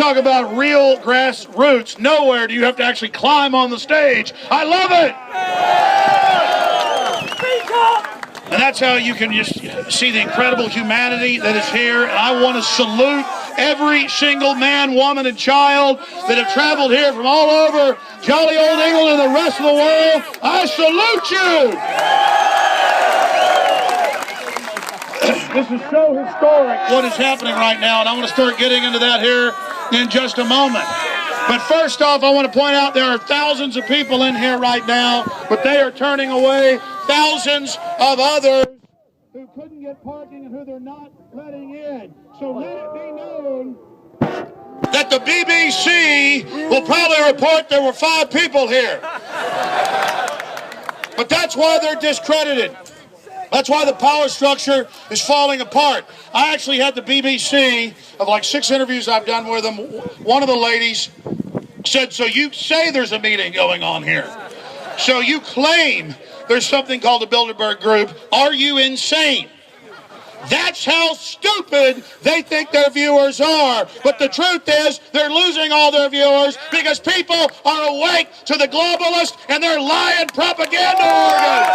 talk about real grassroots. Nowhere do you have to actually climb on the stage. I love it. Speak up. And that's how you can just see the incredible humanity that is here. And I want to salute every single man, woman, and child that have traveled here from all over jolly old England and the rest of the world. I salute you. This is so historic what is happening right now, and I want to start getting into that here in just a moment. But first off, I want to point out there are thousands of people in here right now, but they are turning away thousands of others who couldn't get parking and who they're not letting in. So let it be known that the BBC will probably report there were 5 people here. But that's why they're discredited. That's why the power structure is falling apart. I actually had the BBC, of like 6 interviews I've done with them, one of the ladies said, so you say there's a meeting going on here. So you claim there's something called the Bilderberg Group. Are you insane? That's how stupid they think their viewers are. But the truth is, they're losing all their viewers because people are awake to the globalists and their lying propaganda organs.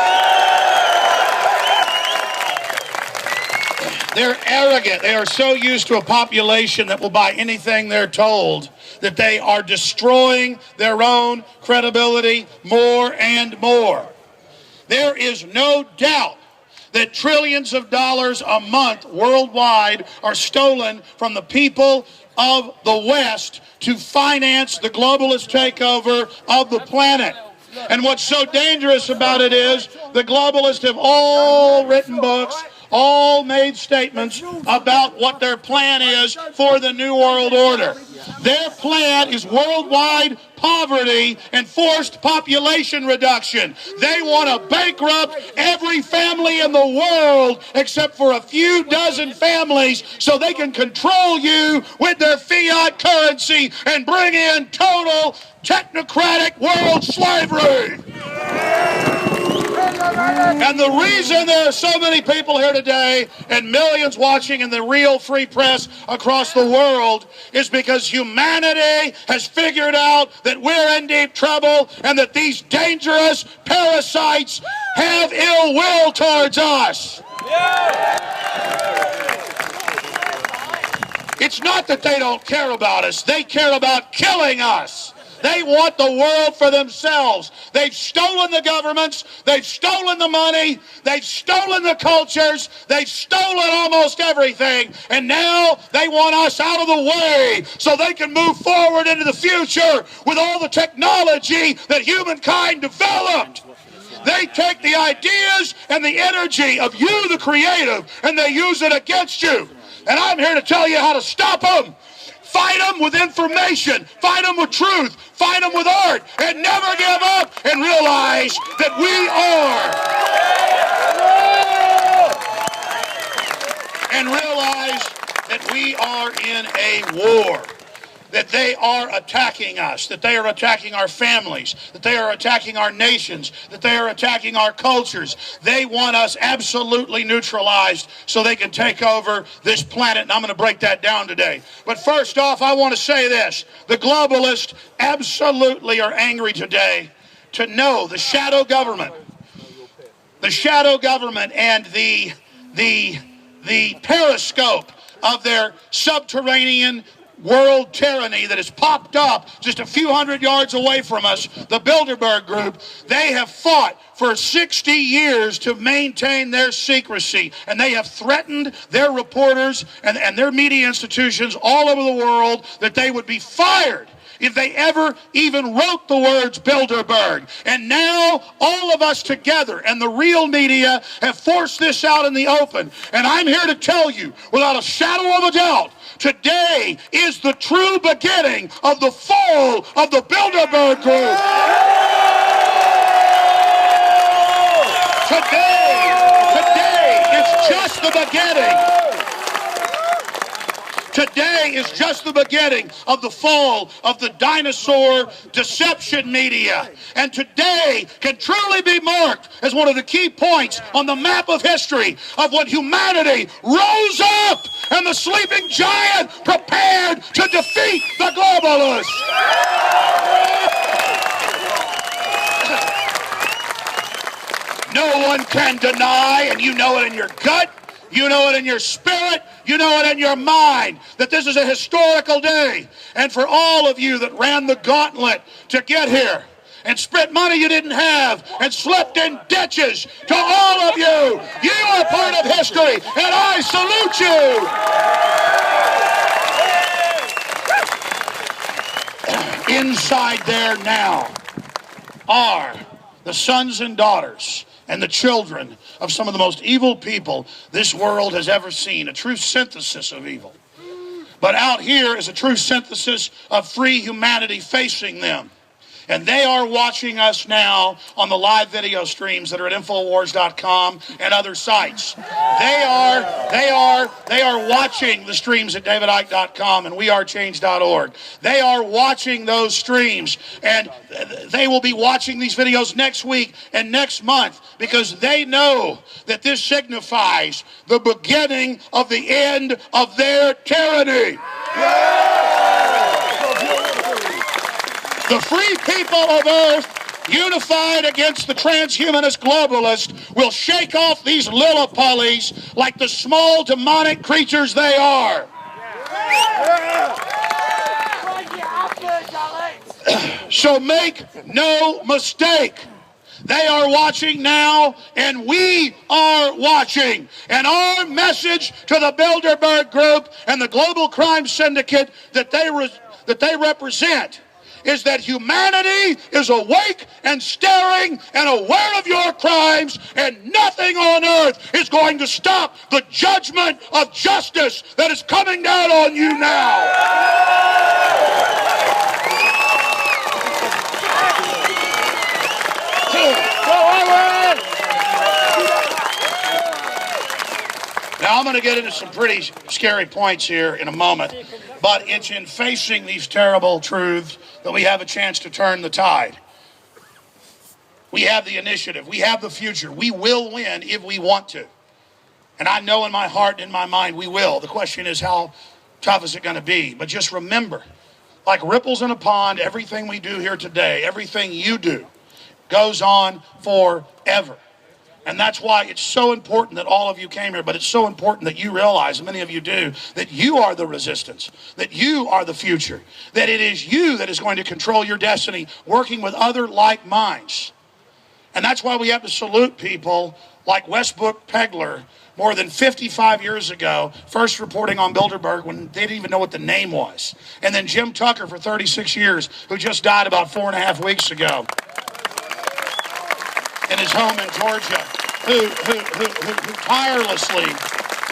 They're arrogant. They are so used to a population that will buy anything they're told that they are destroying their own credibility more and more. There is no doubt that trillions of dollars a month worldwide are stolen from the people of the West to finance the globalist takeover of the planet. And what's so dangerous about it is the globalists have all written books, all made statements about what their plan is for the New World Order. Their plan is worldwide poverty and forced population reduction. They want to bankrupt every family in the world except for a few dozen families so they can control you with their fiat currency and bring in total technocratic world slavery. And the reason there are so many people here today and millions watching in the real free press across the world is because humanity has figured out that we're in deep trouble and that these dangerous parasites have ill will towards us. It's not that they don't care about us. They care about killing us. They want the world for themselves. They've stolen the governments. They've stolen the money. They've stolen the cultures. They've stolen almost everything. And now they want us out of the way so they can move forward into the future with all the technology that humankind developed. They take the ideas and the energy of you, the creative, and they use it against you. And I'm here to tell you how to stop them. Fight them with information. Fight them with truth. Fight them with art. And never give up and realize that we are in a war. That they are attacking us, that they are attacking our families, that they are attacking our nations, that they are attacking our cultures. They want us absolutely neutralized so they can take over this planet, and I'm going to break that down today. But first off, I want to say this. The globalists absolutely are angry today to know the shadow government and the periscope of their subterranean world tyranny that has popped up just a few hundred yards away from us, the Bilderberg Group. They have fought for 60 years to maintain their secrecy, and they have threatened their reporters and their media institutions all over the world that they would be fired if they ever even wrote the words Bilderberg. And now all of us together and the real media have forced this out in the open. And I'm here to tell you, without a shadow of a doubt, today is the true beginning of the fall of the Bilderberg Group. Today is just the beginning. Today is just the beginning of the fall of the dinosaur deception media. And today can truly be marked as one of the key points on the map of history of when humanity rose up and the sleeping giant prepared to defeat the globalists. No one can deny, and you know it in your gut, you know it in your spirit, you know it in your mind, that this is a historical day. And for all of you that ran the gauntlet to get here and spent money you didn't have and slept in ditches, to all of you, you are part of history, and I salute you. Inside there now are the sons and daughters and the children of some of the most evil people this world has ever seen, a true synthesis of evil. But out here is a true synthesis of free humanity facing them. And they are watching us now on the live video streams that are at Infowars.com and other sites. They are watching the streams at DavidIke.com and WeAreChange.org. They are watching those streams, and they will be watching these videos next week and next month, because they know that this signifies the beginning of the end of their tyranny. The free people of Earth, unified against the transhumanist globalist, will shake off these Lilliputties like the small demonic creatures they are. So make no mistake. They are watching now, and we are watching. And our message to the Bilderberg Group and the global crime syndicate that they represent is that humanity is awake and staring and aware of your crimes, and nothing on earth is going to stop the judgment of justice that is coming down on you now. Now, I'm going to get into some pretty scary points here in a moment, but it's in facing these terrible truths that we have a chance to turn the tide. We have the initiative. We have the future. We will win if we want to. And I know in my heart and in my mind we will. The question is, how tough is it going to be? But just remember, like ripples in a pond, everything we do here today, everything you do, goes on forever. And that's why it's so important that all of you came here, but it's so important that you realize, and many of you do, that you are the resistance, that you are the future, that it is you that is going to control your destiny, working with other like minds. And that's why we have to salute people like Westbrook Pegler, more than 55 years ago, first reporting on Bilderberg when they didn't even know what the name was. And then Jim Tucker for 36 years, who just died about 4.5 weeks ago in his home in Georgia, who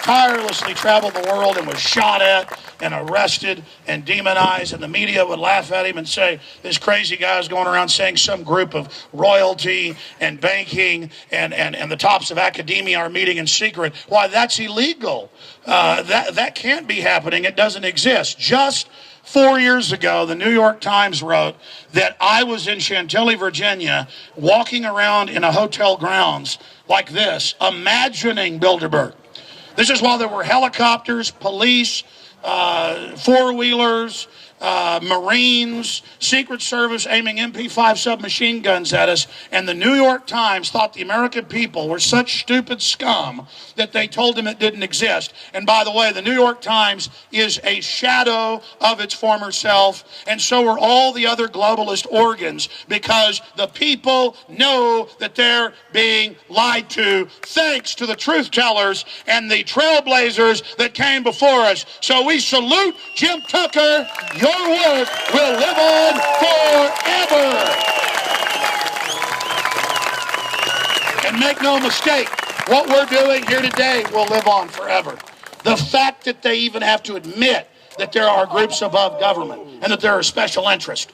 tirelessly traveled the world and was shot at and arrested and demonized, and the media would laugh at him and say, this crazy guy is going around saying some group of royalty and banking and the tops of academia are meeting in secret. Why, that's illegal. That can't be happening. It doesn't exist. Just 4 years ago, the New York Times wrote that I was in Chantilly, Virginia, walking around in a hotel grounds like this, imagining Bilderberg. This is while there were helicopters, police, four-wheelers, Marines, Secret Service aiming MP5 submachine guns at us, and the New York Times thought the American people were such stupid scum that they told him it didn't exist. And by the way, the New York Times is a shadow of its former self, and so are all the other globalist organs, because the people know that they're being lied to, thanks to the truth tellers and the trailblazers that came before us. So we salute Jim Tucker. Your work will live on forever. And make no mistake, what we're doing here today will live on forever. The fact that they even have to admit that there are groups above government and that there are special interests.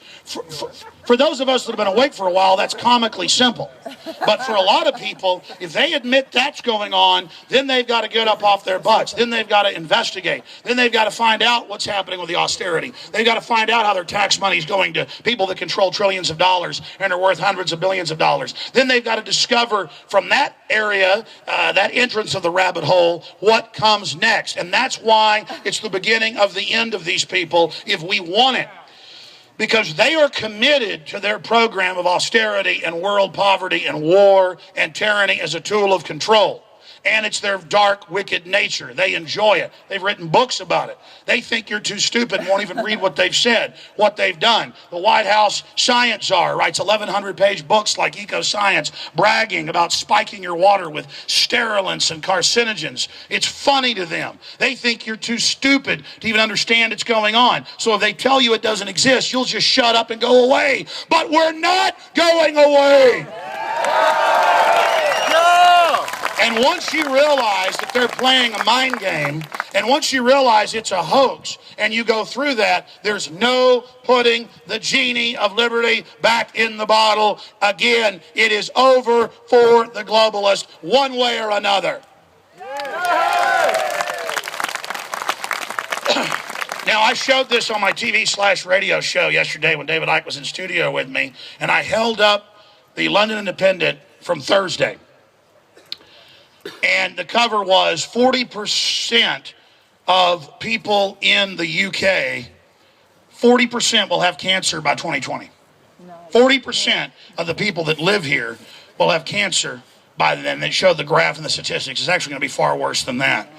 For those of us that have been awake for a while, that's comically simple. But for a lot of people, if they admit that's going on, then they've got to get up off their butts. Then they've got to investigate. Then they've got to find out what's happening with the austerity. They've got to find out how their tax money is going to people that control trillions of dollars and are worth hundreds of billions of dollars. Then they've got to discover from that area, that entrance of the rabbit hole, what comes next. And that's why it's the beginning of the end of these people if we want it. Because they are committed to their program of austerity and world poverty and war and tyranny as a tool of control. And it's their dark, wicked nature. They enjoy it. They've written books about it. They think you're too stupid and won't even read what they've said, what they've done. The White House science czar writes 1,100-page books like Eco-Science, bragging about spiking your water with sterilants and carcinogens. It's funny to them. They think you're too stupid to even understand it's going on. So if they tell you it doesn't exist, you'll just shut up and go away. But we're not going away. And once you realize that they're playing a mind game, and once you realize it's a hoax, and you go through that, there's no putting the genie of liberty back in the bottle. Again, it is over for the globalist, one way or another. Now, I showed this on my TV/radio show yesterday when David Icke was in studio with me, and I held up the London Independent from Thursday. And the cover was 40% of people in the UK, 40% will have cancer by 2020. 40% of the people that live here will have cancer by then. They showed the graph and the statistics. It's actually going to be far worse than that.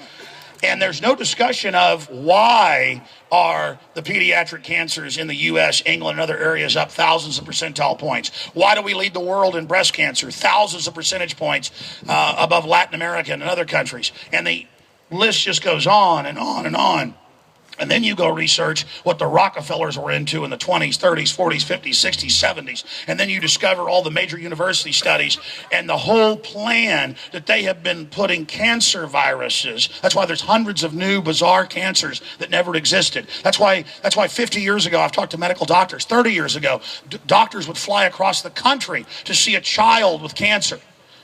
And there's no discussion of why are the pediatric cancers in the U.S., England, and other areas up thousands of percentile points. Why do we lead the world in breast cancer? Thousands of percentage points above Latin America and other countries. And the list just goes on and on and on. And then you go research what the Rockefellers were into in the 20s, 30s, 40s, 50s, 60s, 70s. And then you discover all the major university studies and the whole plan that they have been putting cancer viruses. That's why there's hundreds of new bizarre cancers that never existed. That's why 50 years ago, I've talked to medical doctors. 30 years ago, doctors would fly across the country to see a child with cancer.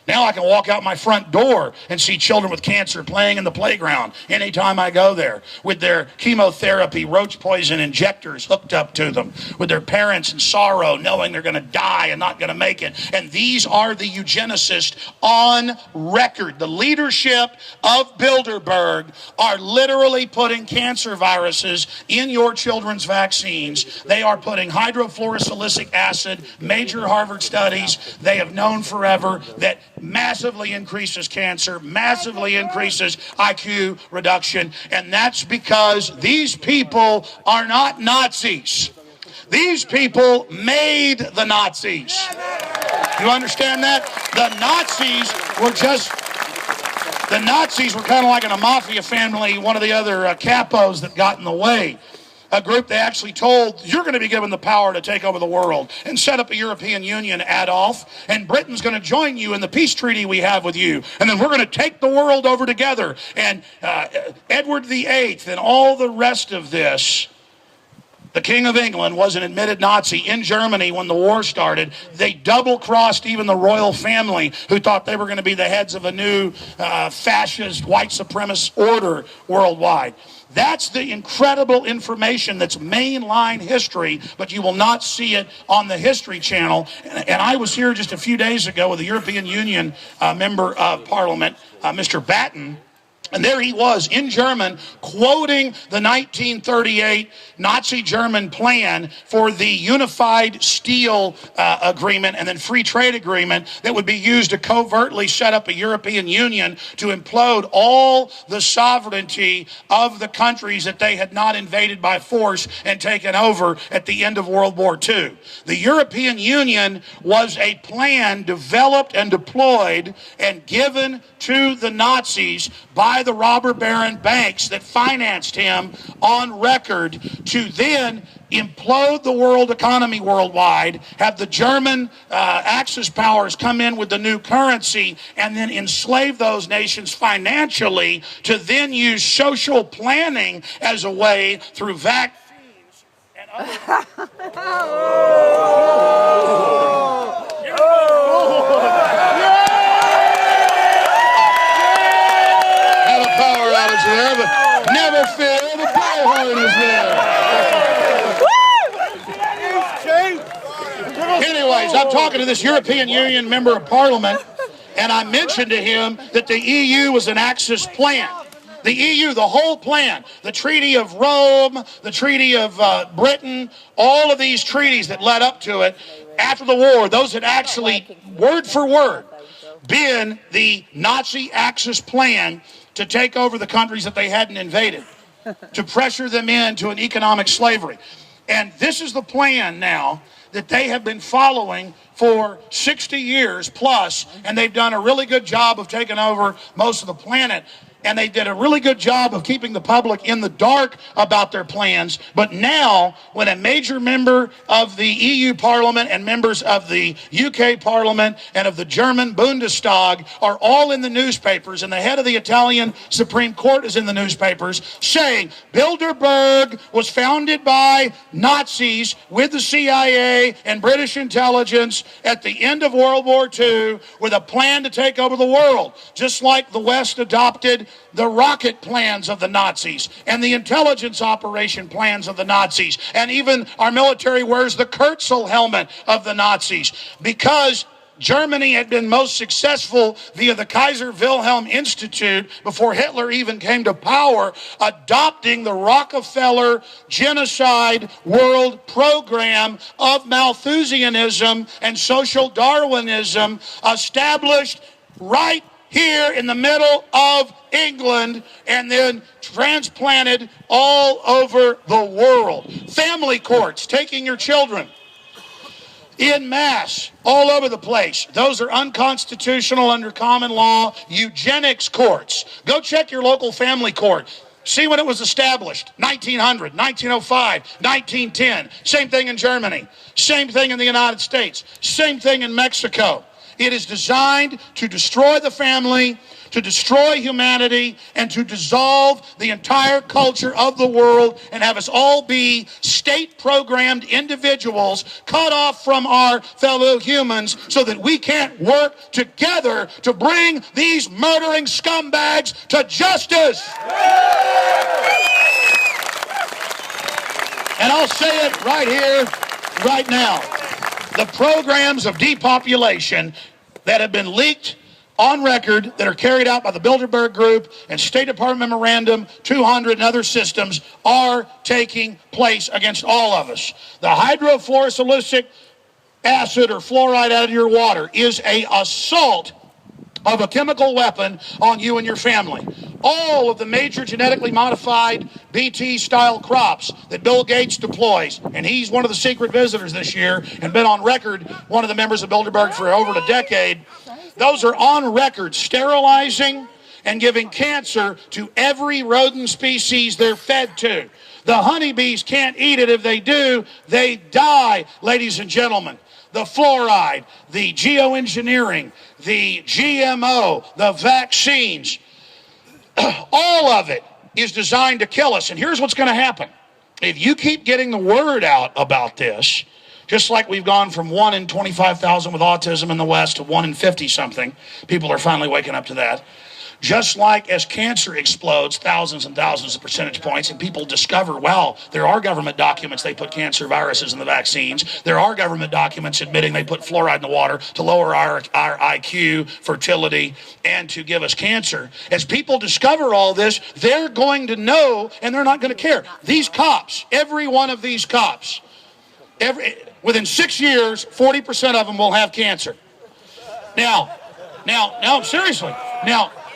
Now I can walk out my front door and see children with cancer playing in the playground anytime I go there, with their chemotherapy, roach poison injectors hooked up to them, with their parents in sorrow knowing they're going to die and not going to make it. And these are the eugenicists on record. The leadership of Bilderberg are literally putting cancer viruses in your children's vaccines. They are putting hydrofluorosilicic acid, major Harvard studies. They have known forever that massively increases cancer, massively increases IQ reduction, and that's because these people are not Nazis. These people made the Nazis. You understand that? The Nazis were kind of like in a mafia family, one of the other capos that got in the way. A group they actually told, you're going to be given the power to take over the world and set up a European Union, Adolf, and Britain's going to join you in the peace treaty we have with you. And then we're going to take the world over together. And Edward VIII and all the rest of this, the King of England was an admitted Nazi. In Germany, when the war started, they double-crossed even the royal family, who thought they were going to be the heads of a new fascist, white supremacist order worldwide. That's the incredible information that's mainline history, but you will not see it on the History Channel. And I was here just a few days ago with the European Union member of Parliament, Mr. Batten. And there he was in German quoting the 1938 Nazi German plan for the unified steel agreement and then free trade agreement that would be used to covertly set up a European Union to implode all the sovereignty of the countries that they had not invaded by force and taken over at the end of World War II. The European Union was a plan developed and deployed and given to the Nazis by the robber baron banks that financed him on record to then implode the world economy worldwide, have the German Axis powers come in with the new currency, and then enslave those nations financially to then use social planning as a way through vaccines and Have a power outage there, but never fear, the bullhorn is there. Anyways, I'm talking to this European Union member of parliament, and I mentioned to him that the EU was an Axis plan. The EU, the whole plan, the Treaty of Rome, the Treaty of Britain, all of these treaties that led up to it after the war, those had actually, word for word, been the Nazi Axis plan to take over the countries that they hadn't invaded, to pressure them into an economic slavery. And this is the plan now that they have been following for 60 years plus, and they've done a really good job of taking over most of the planet. And they did a really good job of keeping the public in the dark about their plans. But now, when a major member of the EU Parliament and members of the UK Parliament and of the German Bundestag are all in the newspapers, and the head of the Italian Supreme Court is in the newspapers, saying Bilderberg was founded by Nazis with the CIA and British intelligence at the end of World War II with a plan to take over the world, just like the West adopted the rocket plans of the Nazis and the intelligence operation plans of the Nazis, and even our military wears the Kurzel helmet of the Nazis, because Germany had been most successful via the Kaiser Wilhelm Institute before Hitler even came to power, adopting the Rockefeller genocide world program of Malthusianism and social Darwinism, established right here in the middle of England and then transplanted all over the world. Family courts taking your children en masse all over the place. Those are unconstitutional under common law. Eugenics courts. Go check your local family court. See when it was established. 1900, 1905, 1910. Same thing in Germany. Same thing in the United States. Same thing in Mexico. It is designed to destroy the family, to destroy humanity, and to dissolve the entire culture of the world and have us all be state-programmed individuals cut off from our fellow humans so that we can't work together to bring these murdering scumbags to justice. And I'll say it right here, right now. The programs of depopulation that have been leaked on record, that are carried out by the Bilderberg Group and State Department Memorandum 200 and other systems, are taking place against all of us. The hydrofluorosilicic acid or fluoride out of your water is an assault of a chemical weapon on you and your family. All of the major genetically modified BT-style crops that Bill Gates deploys, and he's one of the secret visitors this year and been on record, one of the members of Bilderberg for over a decade, those are on record sterilizing and giving cancer to every rodent species they're fed to. The honeybees can't eat it. If they do, they die, ladies and gentlemen. The fluoride, the geoengineering, the GMO, the vaccines, all of it is designed to kill us. And here's what's going to happen. If you keep getting the word out about this, just like we've gone from 1 in 25,000 with autism in the West to 1 in 50-something, people are finally waking up to that. Just like as cancer explodes thousands and thousands of percentage points and people discover, wow, there are government documents they put cancer viruses in the vaccines. There are government documents admitting they put fluoride in the water to lower our IQ, fertility, and to give us cancer. As people discover all this, they're going to know and they're not going to care. These cops, every one of these cops, within 6 years, 40% of them will have cancer. Now, seriously,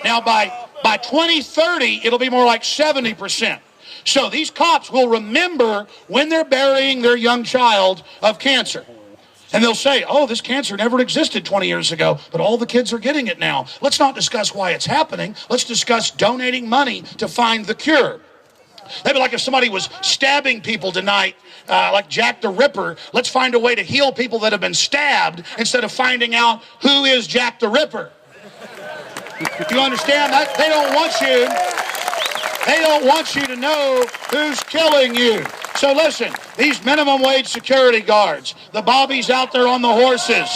Now, by 2030, it'll be more like 70%. So these cops will remember when they're burying their young child of cancer. And they'll say, oh, this cancer never existed 20 years ago, but all the kids are getting it now. Let's not discuss why it's happening. Let's discuss donating money to find the cure. That'd be like if somebody was stabbing people tonight, like Jack the Ripper. Let's find a way to heal people that have been stabbed instead of finding out who is Jack the Ripper. You understand that? They don't want you to know who's killing you. So listen, these minimum wage security guards, the bobbies out there on the horses,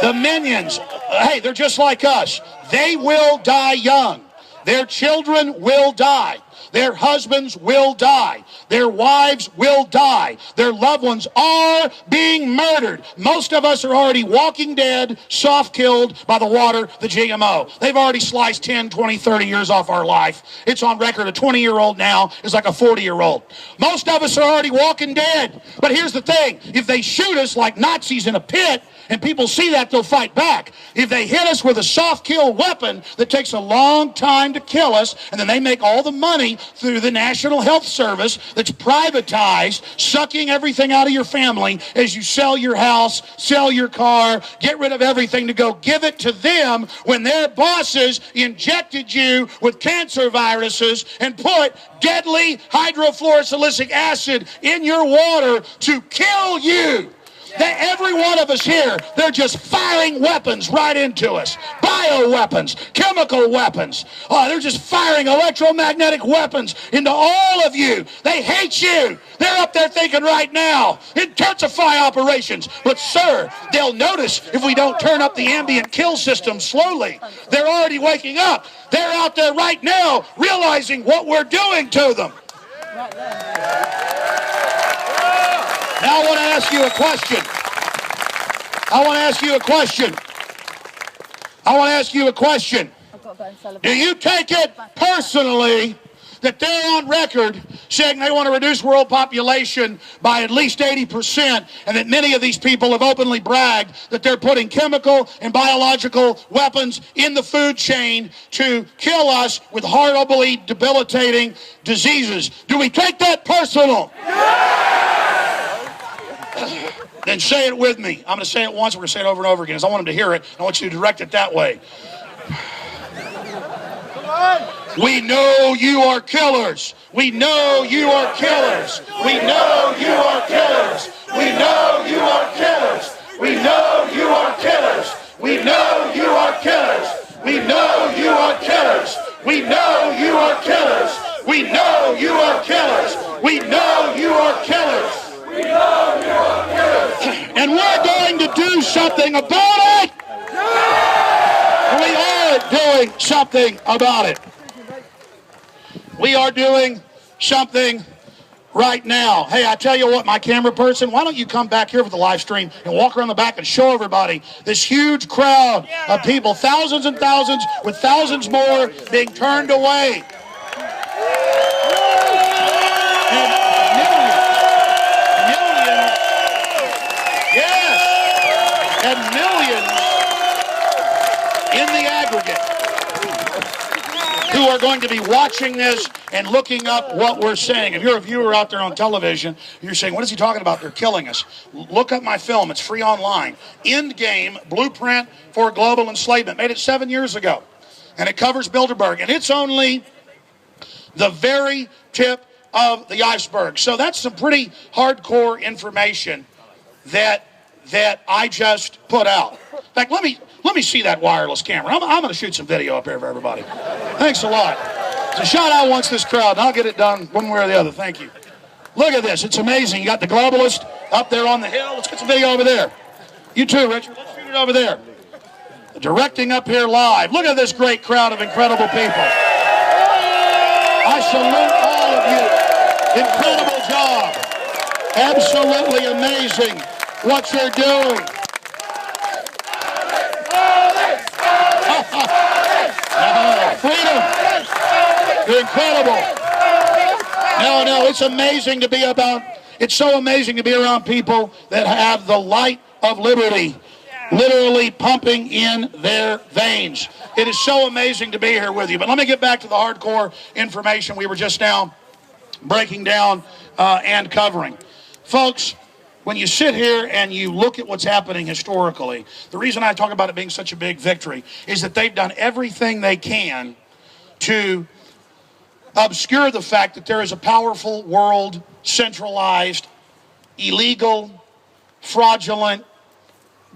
the minions, hey, they're just like us. They will die young. Their children will die. Their husbands will die. Their wives will die. Their loved ones are being murdered. Most of us are already walking dead, soft-killed by the water, the GMO. They've already sliced 10, 20, 30 years off our life. It's on record. A 20-year-old now is like a 40-year-old. Most of us are already walking dead. But here's the thing. If they shoot us like Nazis in a pit, and people see that, they'll fight back. If they hit us with a soft-kill weapon that takes a long time to kill us, and then they make all the money through the National Health Service that's privatized, sucking everything out of your family as you sell your house, sell your car, get rid of everything to go give it to them when their bosses injected you with cancer viruses and put deadly hydrofluorosilicic acid in your water to kill you. That every one of us here, they're just firing weapons right into us. Bioweapons, chemical weapons. Oh, they're just firing electromagnetic weapons into all of you. They hate you. They're up there thinking right now, intensify operations. But sir, they'll notice if we don't turn up the ambient kill system slowly. They're already waking up. They're out there right now realizing what we're doing to them. Now I want to ask you a question. Do you take it personally that they're on record saying they want to reduce world population by at least 80%, and that many of these people have openly bragged that they're putting chemical and biological weapons in the food chain to kill us with horribly debilitating diseases? Do we take that personal? Then say it with me. I'm going to say it once. We're going to say it over and over again. Because I want them to hear it. I want you to direct it that way. We know you are killers. We know you are killers. We know you are killers. We know you are killers. We know you are killers. We know you are killers. We know you are killers. We know you are killers. We know you are killers. We know you are killers. We know you are killers. And we're going to do something about it. We are doing something about it. We are doing something right now. Hey, I tell you what, my camera person, why don't you come back here for the live stream and walk around the back and show everybody this huge crowd of people, thousands and thousands, with thousands more being turned away. And millions in the aggregate who are going to be watching this and looking up what we're saying. If you're a viewer out there on television, you're saying, what is he talking about? They're killing us. Look up my film. It's free online. Endgame, Blueprint for Global Enslavement. Made it 7 years ago. And it covers Bilderberg. And it's only the very tip of the iceberg. So that's some pretty hardcore information that I just put out. In fact, let me see that wireless camera. I'm going to shoot some video up here for everybody. Thanks a lot. So shout out once this crowd, and I'll get it done one way or the other. Thank you. Look at this. It's amazing. You got the globalist up there on the hill. Let's get some video over there. You too, Richard. Let's shoot it over there. Directing up here live. Look at this great crowd of incredible people. I salute all of you. Incredible job. Absolutely amazing what you're doing. Freedom. You're incredible. No, it's amazing to be about, it's so amazing to be around people that have the light of liberty literally pumping in their veins. It is so amazing to be here with you. But let me get back to the hardcore information we were just now breaking down and covering. Folks, when you sit here and you look at what's happening historically, the reason I talk about it being such a big victory is that they've done everything they can to obscure the fact that there is a powerful world, centralized, illegal, fraudulent,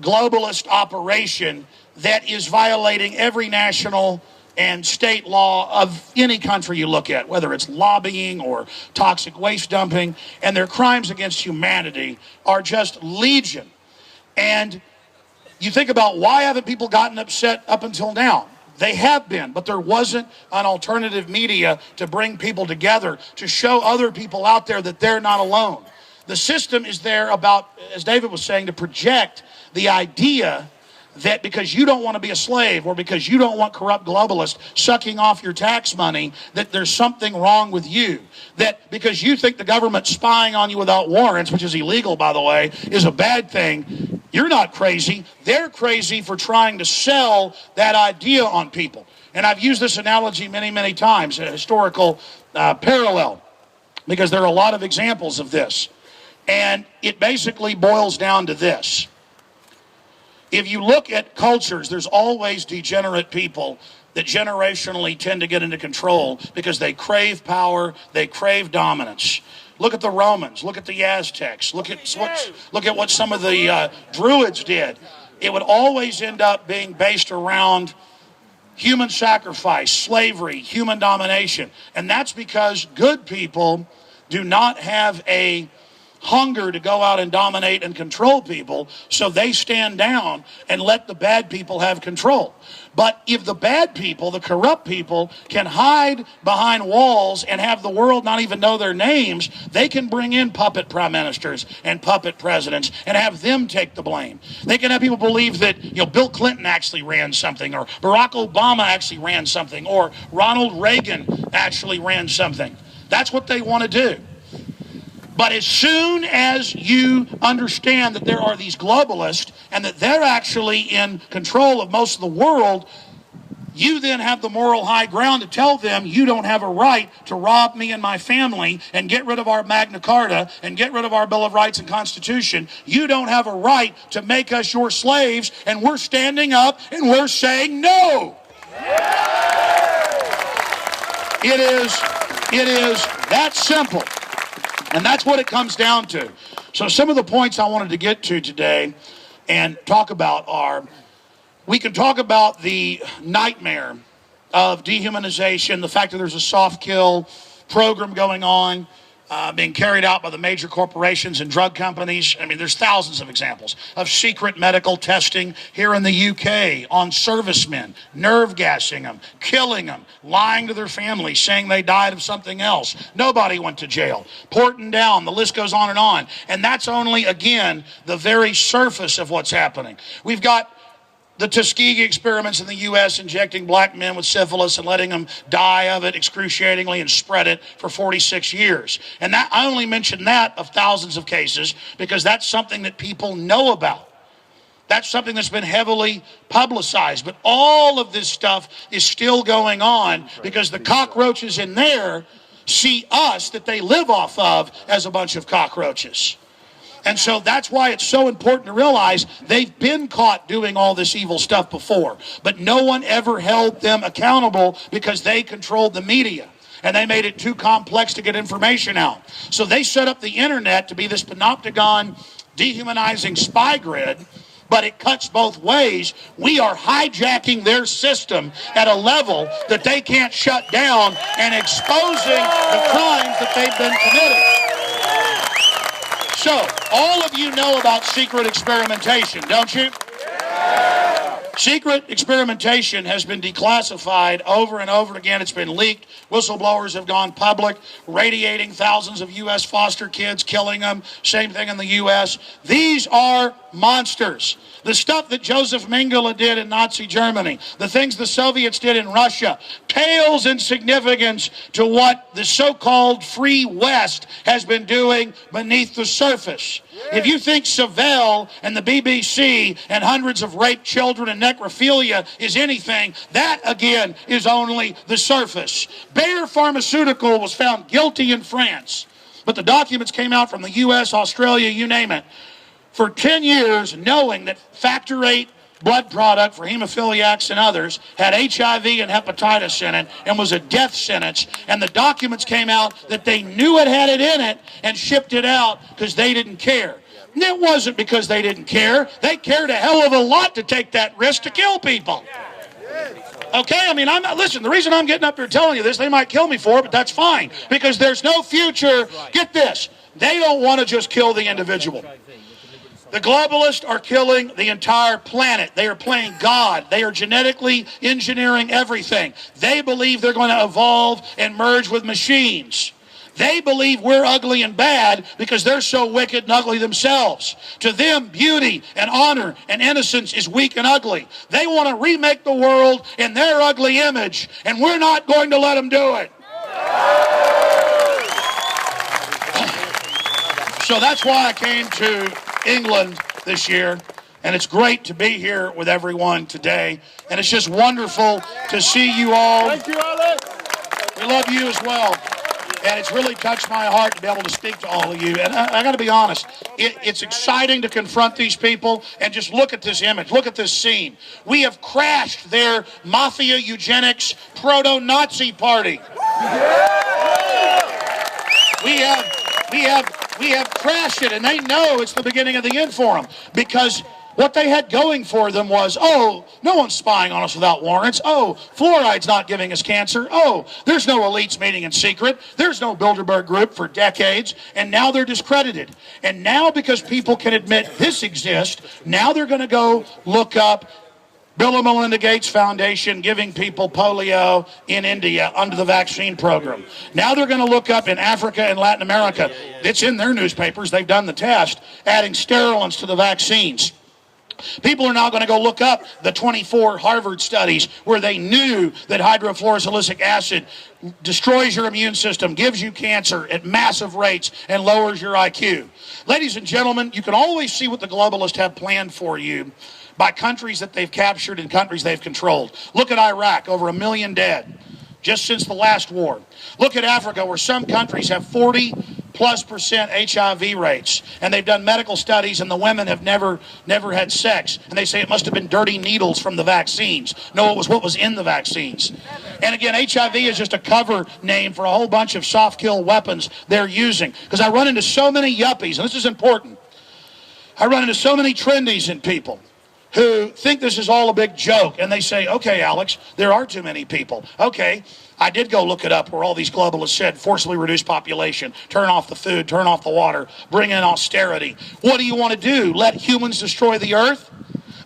globalist operation that is violating every national and state law of any country you look at, whether it's lobbying or toxic waste dumping, and their crimes against humanity are just legion. And you think about, why haven't people gotten upset up until now? They have been, but there wasn't an alternative media to bring people together, to show other people out there that they're not alone. The system is there about, as David was saying, to project the idea that because you don't want to be a slave, or because you don't want corrupt globalists sucking off your tax money, that there's something wrong with you. That because you think the government spying on you without warrants, which is illegal, by the way, is a bad thing. You're not crazy. They're crazy for trying to sell that idea on people. And I've used this analogy many, many times, a historical parallel, because there are a lot of examples of this. And it basically boils down to this. If you look at cultures, there's always degenerate people that generationally tend to get into control because they crave power, they crave dominance. Look at the Romans, look at the Aztecs, look at what some of the Druids did. It would always end up being based around human sacrifice, slavery, human domination. And that's because good people do not have a hunger to go out and dominate and control people, so they stand down and let the bad people have control. But if the bad people, the corrupt people, can hide behind walls and have the world not even know their names, they can bring in puppet prime ministers and puppet presidents and have them take the blame. They can have people believe that, Bill Clinton actually ran something, or Barack Obama actually ran something, or Ronald Reagan actually ran something. That's what they want to do. But as soon as you understand that there are these globalists and that they're actually in control of most of the world, you then have the moral high ground to tell them, you don't have a right to rob me and my family and get rid of our Magna Carta and get rid of our Bill of Rights and Constitution. You don't have a right to make us your slaves, and we're standing up and we're saying no. It is that simple. And that's what it comes down to. So some of the points I wanted to get to today and talk about are, we can talk about the nightmare of dehumanization, the fact that there's a soft kill program going on, being carried out by the major corporations and drug companies. I mean, there's thousands of examples of secret medical testing here in the UK on servicemen, nerve gassing them, killing them, lying to their families, saying they died of something else. Nobody went to jail. Porting down, the list goes on and on. And that's only, again, the very surface of what's happening. We've got the Tuskegee experiments in the U.S. injecting black men with syphilis and letting them die of it excruciatingly and spread it for 46 years. And that, I only mention that of thousands of cases because that's something that people know about. That's something that's been heavily publicized. But all of this stuff is still going on because the cockroaches in there see us that they live off of as a bunch of cockroaches. And so that's why it's so important to realize they've been caught doing all this evil stuff before, but no one ever held them accountable because they controlled the media and they made it too complex to get information out. So they set up the internet to be this panopticon dehumanizing spy grid, but it cuts both ways. We are hijacking their system at a level that they can't shut down and exposing the crimes that they've been committing. So, all of you know about secret experimentation, don't you? Yeah. Secret experimentation has been declassified over and over again. It's been leaked. Whistleblowers have gone public, radiating thousands of U.S. foster kids, killing them. Same thing in the U.S. These are monsters. The stuff that Joseph Mengele did in Nazi Germany, the things the Soviets did in Russia, pales in significance to what the so-called free West has been doing beneath the surface. If you think Savelle and the BBC and hundreds of raped children and necrophilia is anything, that again is only the surface. Bayer Pharmaceutical was found guilty in France, but the documents came out from the U.S., Australia, you name it. For 10 years, knowing that factor VIII blood product for hemophiliacs and others had HIV and hepatitis in it and was a death sentence, and the documents came out that they knew it had it in it and shipped it out because they didn't care. And it wasn't because they didn't care. They cared a hell of a lot to take that risk to kill people. Okay, I mean, listen, the reason I'm getting up here telling you this, they might kill me for it, but that's fine, because there's no future. Get this, they don't want to just kill the individual. The globalists are killing the entire planet. They are playing God. They are genetically engineering everything. They believe they're going to evolve and merge with machines. They believe we're ugly and bad because they're so wicked and ugly themselves. To them, beauty and honor and innocence is weak and ugly. They want to remake the world in their ugly image, and we're not going to let them do it. So that's why I came to England this year, and it's great to be here with everyone today, and it's just wonderful to see you all. Thank you, Alex. We love you as well, and it's really touched my heart to be able to speak to all of you. And I got to be honest, it's exciting to confront these people and just look at this image, look at this scene. We have crashed their mafia eugenics proto-Nazi party. We have crashed it, and they know it's the beginning of the end for them, because what they had going for them was, oh, no one's spying on us without warrants. Oh, fluoride's not giving us cancer. Oh, there's no elites meeting in secret. There's no Bilderberg group for decades, and now they're discredited. And now, because people can admit this exists, now they're going to go look up Bill and Melinda Gates Foundation giving people polio in India under the vaccine program. Now they're going to look up in Africa and Latin America. It's in their newspapers. They've done the test, adding sterilants to the vaccines. People are now going to go look up the 24 Harvard studies where they knew that hydrofluorosilicic acid destroys your immune system, gives you cancer at massive rates, and lowers your IQ. Ladies and gentlemen, you can always see what the globalists have planned for you by countries that they've captured and countries they've controlled. Look at Iraq, over 1 million dead just since the last war. Look at Africa, where some countries have 40+% HIV rates, and they've done medical studies, and the women have never had sex, and they say it must have been dirty needles from the vaccines. No, it was what was in the vaccines. And again, HIV is just a cover name for a whole bunch of soft kill weapons they're using. Because I run into so many yuppies, and this is important. I run into so many trendies and people who think this is all a big joke, and they say, okay, Alex, there are too many people. Okay, I did go look it up where all these globalists said forcibly reduce population, turn off the food, turn off the water, bring in austerity. What do you want to do? Let humans destroy the earth?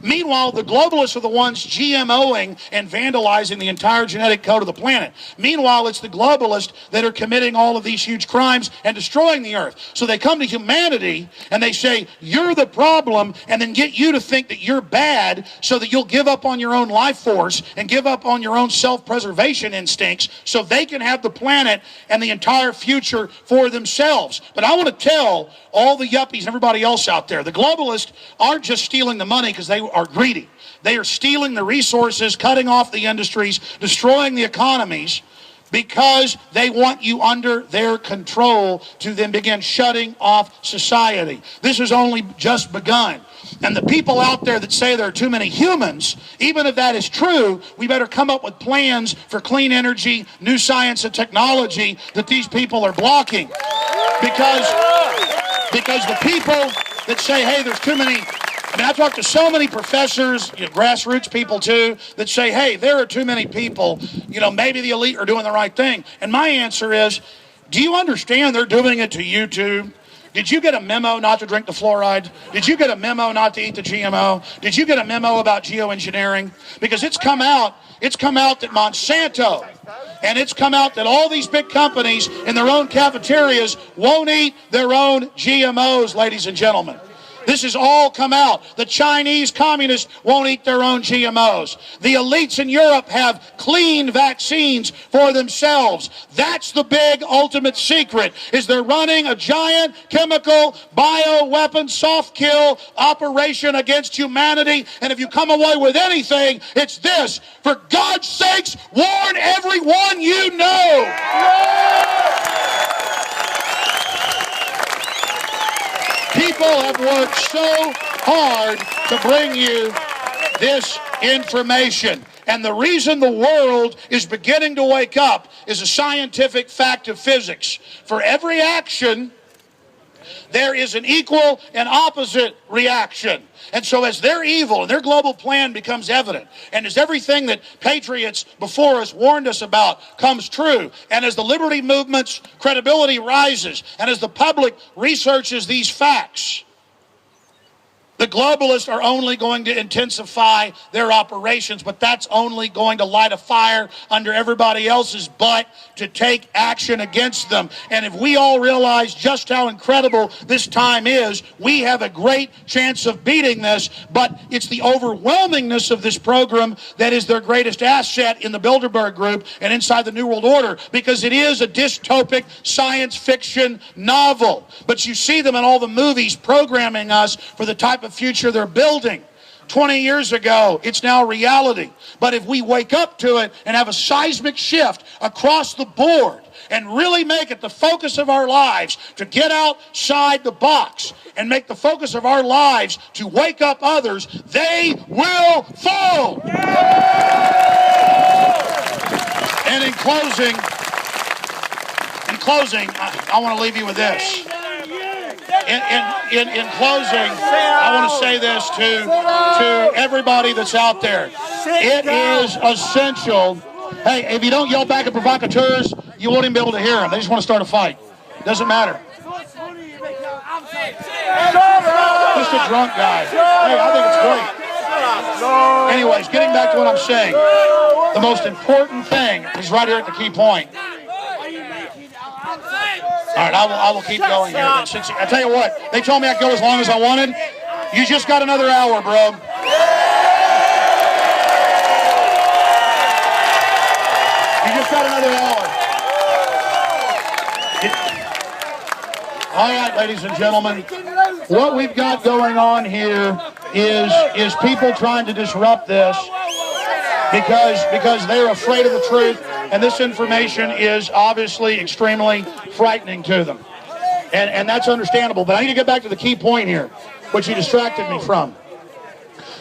Meanwhile, the globalists are the ones GMOing and vandalizing the entire genetic code of the planet. Meanwhile, it's the globalists that are committing all of these huge crimes and destroying the earth. So they come to humanity and they say, you're the problem, and then get you to think that you're bad so that you'll give up on your own life force and give up on your own self-preservation instincts so they can have the planet and the entire future for themselves. But I want to tell all the yuppies and everybody else out there, the globalists aren't just stealing the money because they are greedy. They are stealing the resources, cutting off the industries, destroying the economies, because they want you under their control to then begin shutting off society. This has only just begun. And the people out there that say there are too many humans, even if that is true, we better come up with plans for clean energy, new science and technology that these people are blocking. Because the people that say, hey, there's too many... I mean, I talk to so many professors, grassroots people too, that say, hey, there are too many people, maybe the elite are doing the right thing. And my answer is, do you understand they're doing it to you too? Did you get a memo not to drink the fluoride? Did you get a memo not to eat the GMO? Did you get a memo about geoengineering? Because it's come out that Monsanto, and it's come out that all these big companies in their own cafeterias won't eat their own GMOs, ladies and gentlemen. This has all come out. The Chinese communists won't eat their own GMOs. The elites in Europe have clean vaccines for themselves. That's the big ultimate secret, is they're running a giant chemical bioweapon soft kill operation against humanity. And if you come away with anything, it's this: for God's sakes, warn everyone you know. People have worked so hard to bring you this information. And the reason the world is beginning to wake up is a scientific fact of physics. For every action there is an equal and opposite reaction. And so as their evil and their global plan becomes evident, and as everything that patriots before us warned us about comes true, and as the liberty movement's credibility rises, and as the public researches these facts, the globalists are only going to intensify their operations, but that's only going to light a fire under everybody else's butt to take action against them. And if we all realize just how incredible this time is, we have a great chance of beating this, but it's the overwhelmingness of this program that is their greatest asset in the Bilderberg group and inside the New World Order, because it is a dystopic science fiction novel. But you see them in all the movies programming us for the type of future they're building. 20 years ago, it's now reality. But if we wake up to it and have a seismic shift across the board and really make it the focus of our lives to get outside the box and make the focus of our lives to wake up others, they will fall. And in closing, I want to leave you with this. In closing, I want to say this to everybody that's out there. It is essential. Hey, if you don't yell back at provocateurs, you won't even be able to hear them. They just want to start a fight. Doesn't matter. Just a drunk guy. Hey, I think it's great. Anyways, getting back to what I'm saying. The most important thing is right here at the key point. All right, I will keep going here. I tell you what, they told me I could go as long as I wanted. You just got another hour, bro. You just got another hour. All right, ladies and gentlemen, what we've got going on here is people trying to disrupt this because they're afraid of the truth. And this information is obviously extremely frightening to them. And that's understandable. But I need to get back to the key point here, which you distracted me from.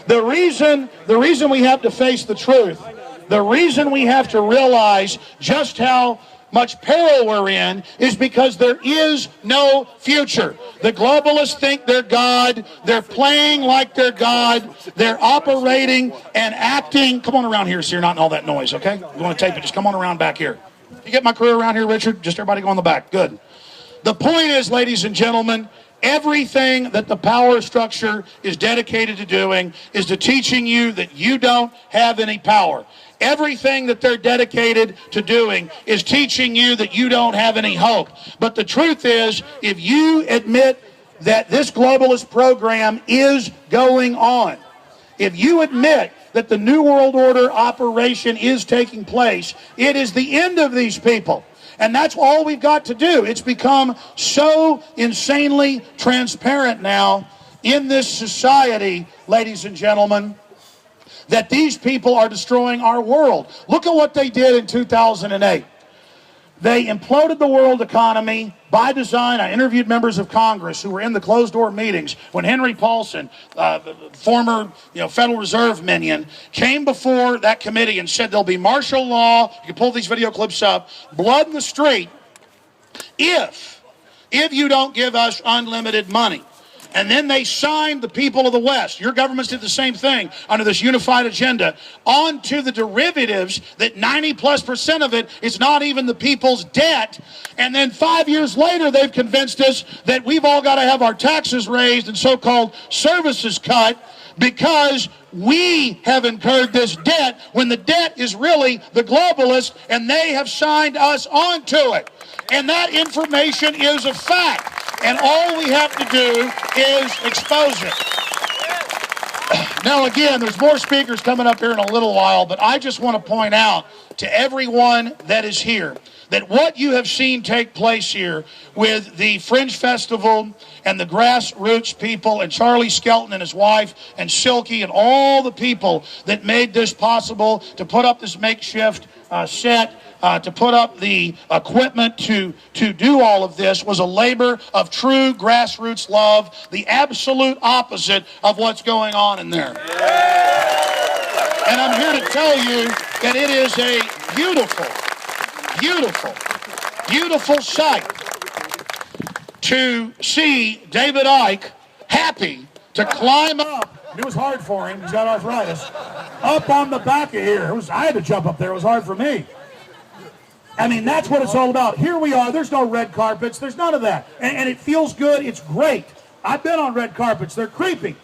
The reason we have to face the truth, the reason we have to realize just how much peril we're in is because there is no future. The globalists think they're God. They're playing like they're God. They're operating and acting. Come on around here so you're not in all that noise, okay? You want to tape it, just come on around back here. You get my crew around here, Richard? Just everybody go in the back. Good. The point is, ladies and gentlemen, everything that the power structure is dedicated to doing is to teaching you that you don't have any power. Everything that they're dedicated to doing is teaching you that you don't have any hope. But the truth is, if you admit that this globalist program is going on, if you admit that the New World Order operation is taking place, it is the end of these people. And that's all we've got to do. It's become so insanely transparent now in this society, ladies and gentlemen, that these people are destroying our world. Look at what they did in 2008. They imploded the world economy by design. I interviewed members of Congress who were in the closed-door meetings when Henry Paulson, former Federal Reserve minion, came before that committee and said there'll be martial law. You can pull these video clips up. Blood in the street if you don't give us unlimited money. And then they signed the people of the West. Your governments did the same thing under this unified agenda onto the derivatives that 90+% of it is not even the people's debt. And then 5 years later, they've convinced us that we've all got to have our taxes raised and so-called services cut because we have incurred this debt when the debt is really the globalists and they have signed us onto it. And that information is a fact. And all we have to do is expose it. Now, again, there's more speakers coming up here in a little while, but I just want to point out to everyone that is here that what you have seen take place here with the Fringe Festival and the grassroots people and Charlie Skelton and his wife and Silky and all the people that made this possible to put up this makeshift set, to put up the equipment to do all of this was a labor of true grassroots love, the absolute opposite of what's going on in there. And I'm here to tell you that it is a beautiful, beautiful, beautiful sight to see David Icke happy to climb up. It was hard for him. He's got arthritis. Up on the back of here. I had to jump up there. It was hard for me. I mean, that's what it's all about. Here we are. There's no red carpets. There's none of that. And it feels good. It's great. I've been on red carpets. They're creepy.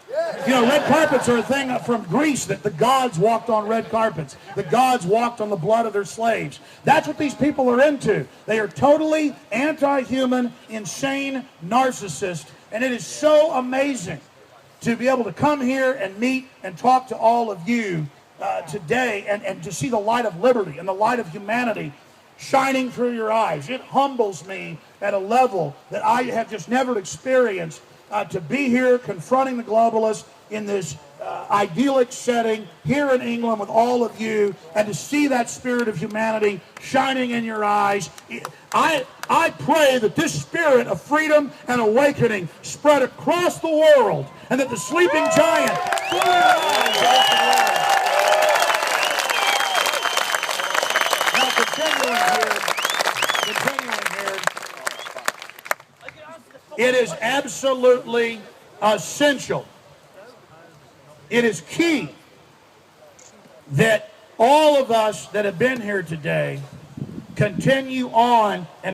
You know, red carpets are a thing from Greece that the gods walked on red carpets. The gods walked on the blood of their slaves. That's what these people are into. They are totally anti-human, insane narcissists. And it is so amazing to be able to come here and meet and talk to all of you today and to see the light of liberty and the light of humanity shining through your eyes. It humbles me at a level that I have just never experienced to be here confronting the globalists in this idyllic setting here in England with all of you, and to see that spirit of humanity shining in your eyes. I pray that this spirit of freedom and awakening spread across the world, and that the sleeping giant it is absolutely essential. It is key that all of us that have been here today continue on and